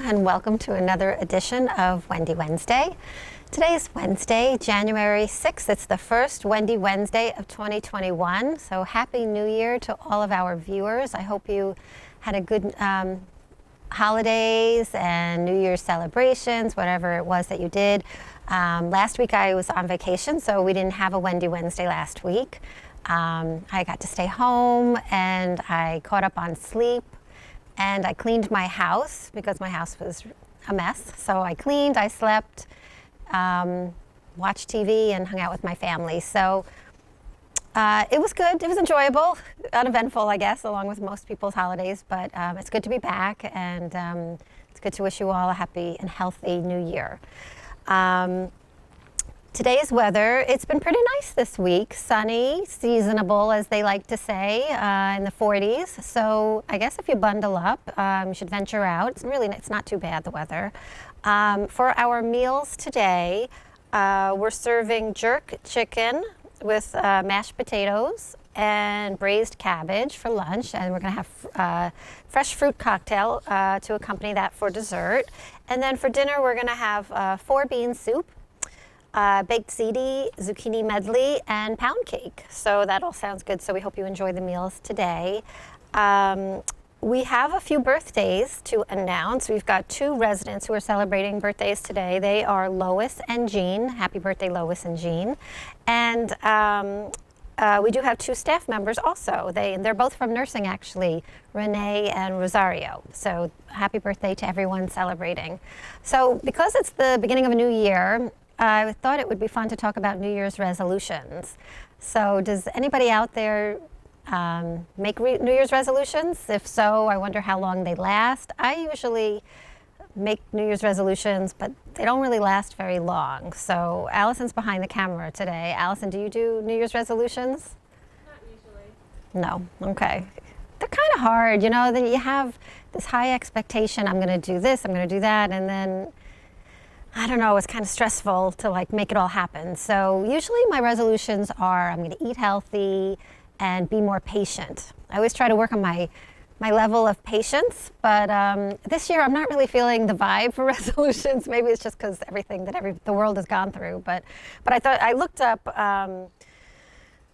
and welcome to another edition of Wendy Wednesday. Today is Wednesday, January 6th. It's the first Wendy Wednesday of 2021. So Happy New Year to all of our viewers. I hope you had a good holidays and New Year's celebrations, whatever it was that you did. Last week I was on vacation, so we didn't have a Wendy Wednesday last week. I got to stay home and I caught up on sleep. And I cleaned my house because my house was a mess. So I cleaned, I slept, watched TV, and hung out with my family. So it was good. It was enjoyable, uneventful, I guess, along with most people's holidays. But it's good to be back, and it's good to wish you all a happy and healthy new year. Today's weather, it's been pretty nice this week. Sunny, seasonable, as they like to say, in the 40s. So I guess if you bundle up, you should venture out. It's not too bad, the weather. For our meals today, we're serving jerk chicken with mashed potatoes and braised cabbage for lunch. And we're going to have fresh fruit cocktail to accompany that for dessert. And then for dinner, we're going to have 4-bean soup, baked ziti, zucchini medley, and pound cake. So that all sounds good. So we hope you enjoy the meals today. We have a few birthdays to announce. We've got 2 residents who are celebrating birthdays today. They are Lois and Jean. Happy birthday, Lois and Jean. And we do have 2 staff members also. They're both from nursing, actually, Renee and Rosario. So happy birthday to everyone celebrating. So because it's the beginning of a new year, I thought it would be fun to talk about New Year's resolutions. So does anybody out there make New Year's resolutions? If so, I wonder how long they last. I usually make New Year's resolutions, but they don't really last very long. So Allison's behind the camera today. Allison, do you do New Year's resolutions? Not usually. No, okay. They're kind of hard, you know, then you have this high expectation, I'm gonna do this, I'm gonna do that, and then I don't know, it's kind of stressful to like make it all happen. So usually my resolutions are I'm going to eat healthy and be more patient. I always try to work on my level of patience, but this year I'm not really feeling the vibe for resolutions. Maybe it's just because everything that the world has gone through. But I looked up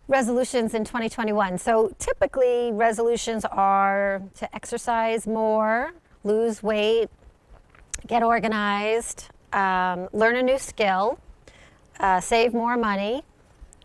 resolutions in 2021. So typically resolutions are to exercise more, lose weight, get organized, learn a new skill, save more money,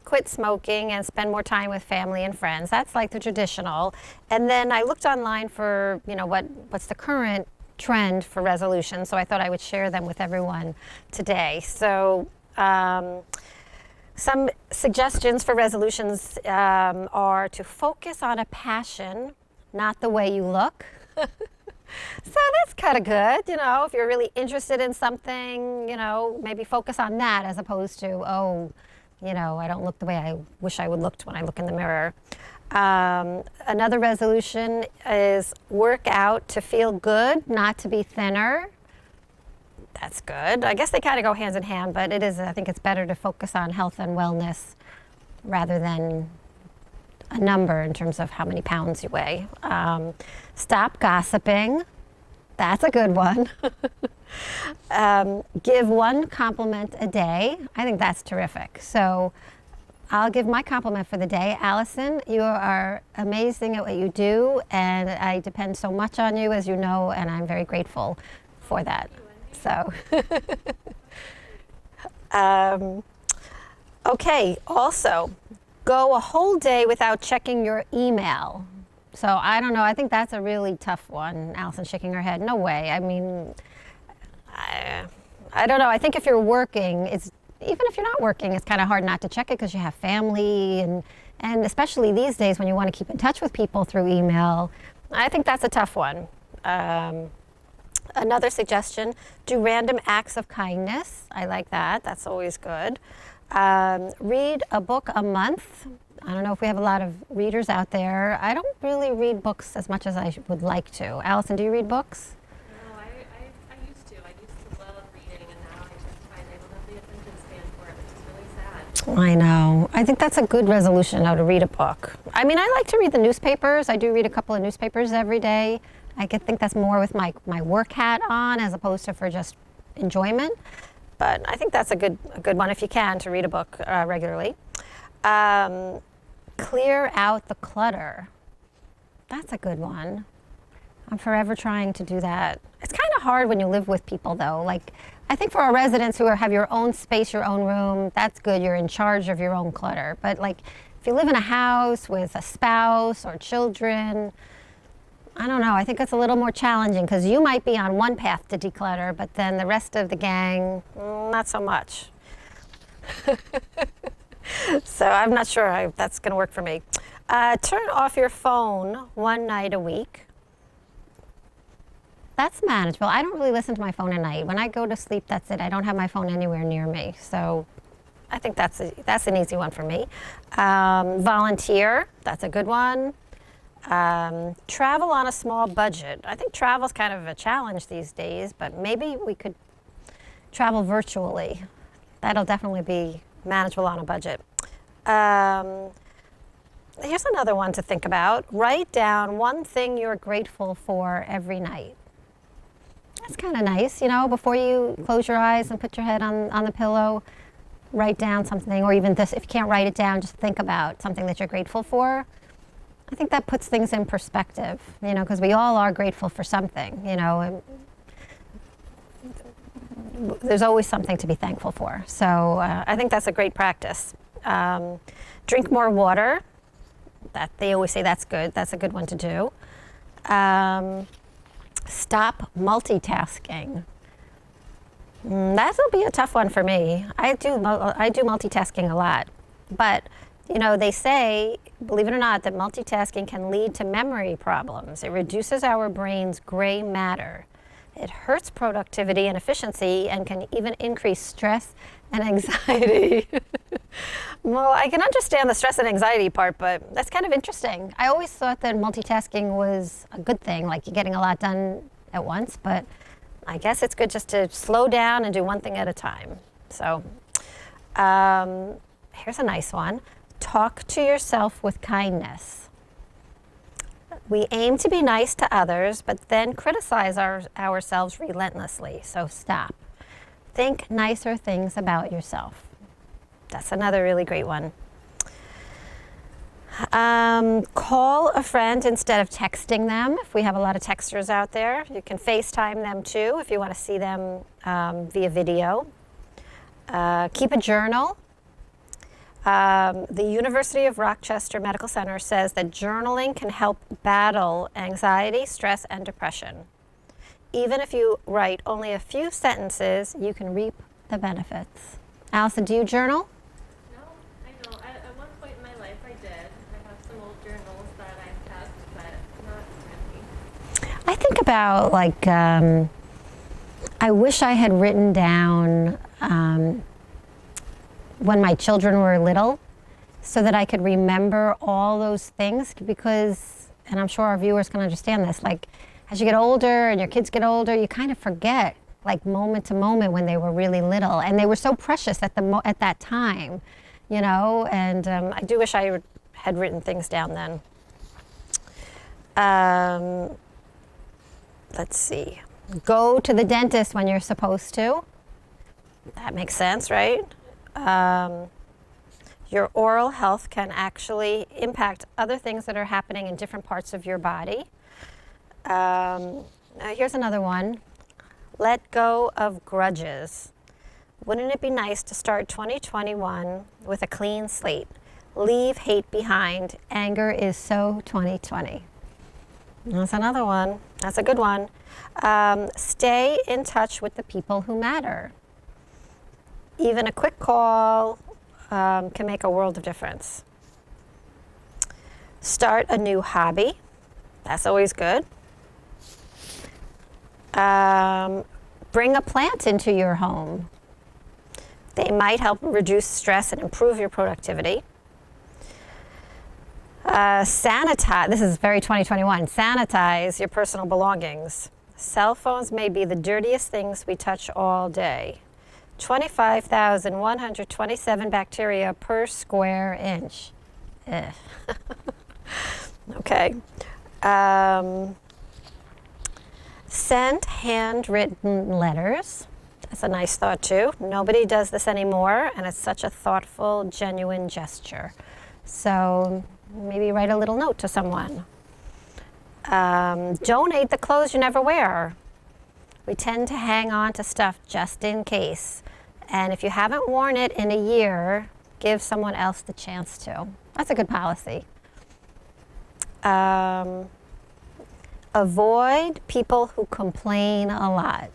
quit smoking, and spend more time with family and friends. That's like the traditional. And then I looked online for, you know, what's the current trend for resolutions. So I thought I would share them with everyone today. So some suggestions for resolutions are to focus on a passion, not the way you look. So that's kind of good, you know, if you're really interested in something, you know, maybe focus on that as opposed to, oh, you know, I don't look the way I wish I would look when I look in the mirror. Another resolution is work out to feel good, not to be thinner. That's good. I guess they kind of go hand in hand, but I think it's better to focus on health and wellness rather than a number in terms of how many pounds you weigh. Stop gossiping. That's a good one. Give 1 compliment a day. I think that's terrific. So I'll give my compliment for the day. Allison, you are amazing at what you do, and I depend so much on you, as you know, and I'm very grateful for that. So, okay, also, go a whole day without checking your email. So I don't know, I think that's a really tough one. Allison's shaking her head. No way. I mean, I don't know. I think if you're working, even if you're not working, it's kind of hard not to check it because you have family and especially these days when you want to keep in touch with people through email. I think that's a tough one. Another suggestion, do random acts of kindness. I like that. That's always good. Read a book a month. I don't know if we have a lot of readers out there. I don't really read books as much as I would like to. Allison, do you read books? No, I used to. I used to love reading, and now I just find I don't have the attention span for it, which is really sad. I know. I think that's a good resolution, though, to read a book. I mean, I like to read the newspapers. I do read a couple of newspapers every day. I could think that's more with my work hat on as opposed to for just enjoyment. But I think that's a good one if you can to read a book regularly. Clear out the clutter. That's a good one. I'm forever trying to do that. It's kind of hard when you live with people though. Like, I think for our residents who have your own space, your own room, that's good. You're in charge of your own clutter. But like, if you live in a house with a spouse or children, I don't know. I think it's a little more challenging because you might be on one path to declutter, but then the rest of the gang, not so much. So I'm not sure that's going to work for me. Turn off your phone one night a week. That's manageable. I don't really listen to my phone at night. When I go to sleep, that's it. I don't have my phone anywhere near me. So I think that's an easy one for me. Volunteer, that's a good one. Travel on a small budget. I think travel's kind of a challenge these days, but maybe we could travel virtually. That'll definitely be manageable on a budget. Here's another one to think about. Write down one thing you're grateful for every night. That's kind of nice, you know, before you close your eyes and put your head on the pillow, write down something, or even this, if you can't write it down, just think about something that you're grateful for. I think that puts things in perspective, you know, because we all are grateful for something, you know. And there's always something to be thankful for. So I think that's a great practice. Drink more water. That they always say that's good. That's a good one to do. Stop multitasking. That'll be a tough one for me. I do multitasking a lot, but you know, they say, believe it or not, that multitasking can lead to memory problems. It reduces our brain's gray matter. It hurts productivity and efficiency and can even increase stress and anxiety. Well, I can understand the stress and anxiety part, but that's kind of interesting. I always thought that multitasking was a good thing, like you're getting a lot done at once, but I guess it's good just to slow down and do one thing at a time. So here's a nice one. Talk to yourself with kindness. We aim to be nice to others, but then criticize ourselves relentlessly. So stop. Think nicer things about yourself. That's another really great one. Call a friend instead of texting them. If we have a lot of texters out there, you can FaceTime them too if you want to see them via video. Keep a journal. The University of Rochester Medical Center says that journaling can help battle anxiety, stress, and depression. Even if you write only a few sentences, you can reap the benefits. Allison, do you journal? No, I don't. At one point in my life, I did. I have some old journals that I've kept, but not really. I think about like, I wish I had written down when my children were little so that I could remember all those things because, and I'm sure our viewers can understand this, like as you get older and your kids get older, you kind of forget like moment to moment when they were really little and they were so precious at that time, you know, and I do wish I had written things down then. Let's see. Go to the dentist when you're supposed to. That makes sense, right? Your oral health can actually impact other things that are happening in different parts of your body. Here's another one. Let go of grudges. Wouldn't it be nice to start 2021 with a clean slate? Leave hate behind. Anger is so 2020. That's another one. That's a good one. Stay in touch with the people who matter. Even a quick call can make a world of difference. Start a new hobby. That's always good. Bring a plant into your home. They might help reduce stress and improve your productivity. Sanitize, this is very 2021, sanitize your personal belongings. Cell phones may be the dirtiest things we touch all day. 25,127 bacteria per square inch. Okay. Send handwritten letters. That's a nice thought too. Nobody does this anymore, and it's such a thoughtful, genuine gesture. So maybe write a little note to someone. Donate the clothes you never wear. We tend to hang on to stuff just in case. And if you haven't worn it in a year, give someone else the chance to. That's a good policy. Avoid people who complain a lot.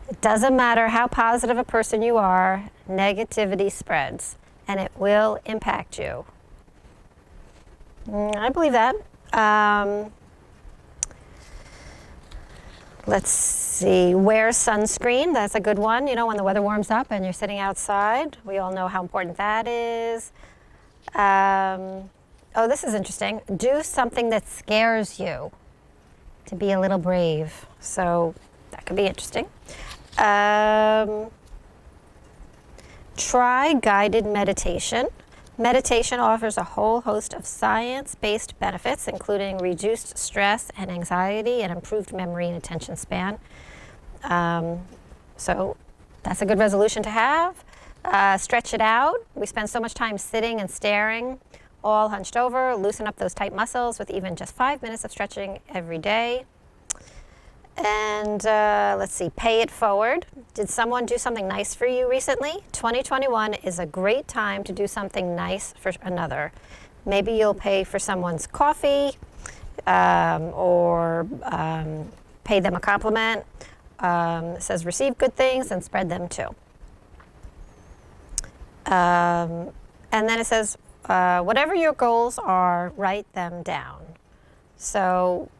It doesn't matter how positive a person you are, negativity spreads, and it will impact you. I believe that. Let's see, wear sunscreen. That's a good one. You know, when the weather warms up and you're sitting outside, we all know how important that is. Oh, this is interesting. Do something that scares you. To be a little brave. So that could be interesting. Try guided meditation. Meditation offers a whole host of science-based benefits, including reduced stress and anxiety and improved memory and attention span. So that's a good resolution to have. Stretch it out. We spend so much time sitting and staring, all hunched over. Loosen up those tight muscles with even just 5 minutes of stretching every day. And let's see, pay it forward. Did someone do something nice for you recently? 2021 is a great time to do something nice for another. Maybe you'll pay for someone's coffee or pay them a compliment. It says receive good things and spread them too. And then it says whatever your goals are, write them down. So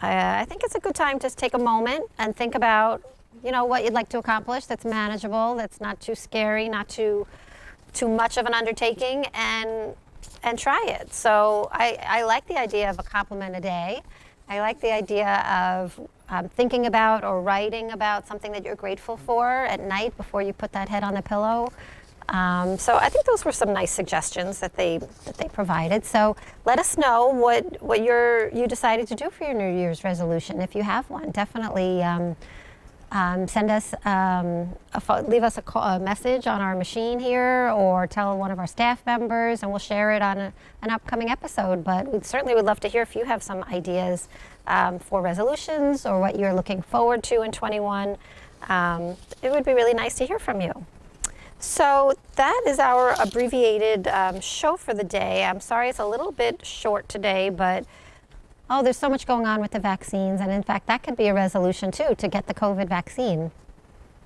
I think it's a good time to take a moment and think about, you know, what you'd like to accomplish that's manageable, that's not too scary, not too much of an undertaking, and try it. So I like the idea of a compliment a day. I like the idea of thinking about or writing about something that you're grateful for at night before you put that head on the pillow. So I think those were some nice suggestions that they provided. So let us know what you decided to do for your New Year's resolution. If you have one, definitely send us leave us a message on our machine here, or tell one of our staff members, and we'll share it on an upcoming episode. But we certainly would love to hear if you have some ideas for resolutions or what you're looking forward to in 21. It would be really nice to hear from you. So that is our abbreviated show for the day. I'm sorry it's a little bit short today, but there's so much going on with the vaccines. And in fact, that could be a resolution too, to get the COVID vaccine.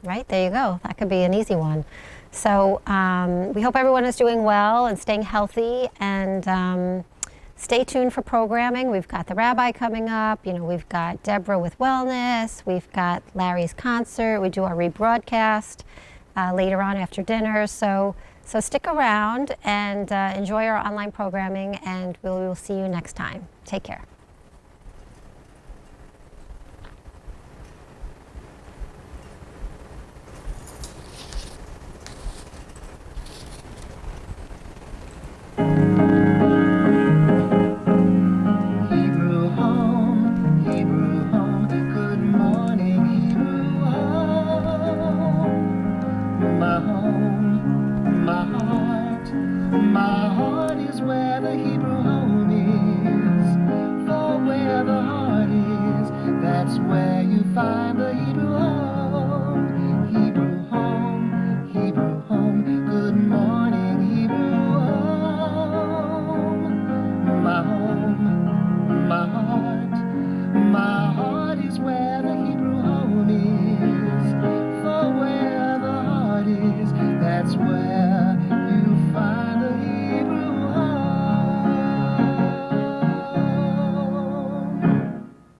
Right, there you go. That could be an easy one. So we hope everyone is doing well and staying healthy, and stay tuned for programming. We've got the rabbi coming up. You know, we've got Deborah with wellness. We've got Larry's concert. We do our rebroadcast later on after dinner. So stick around and enjoy our online programming, and we will see you next time. Take care.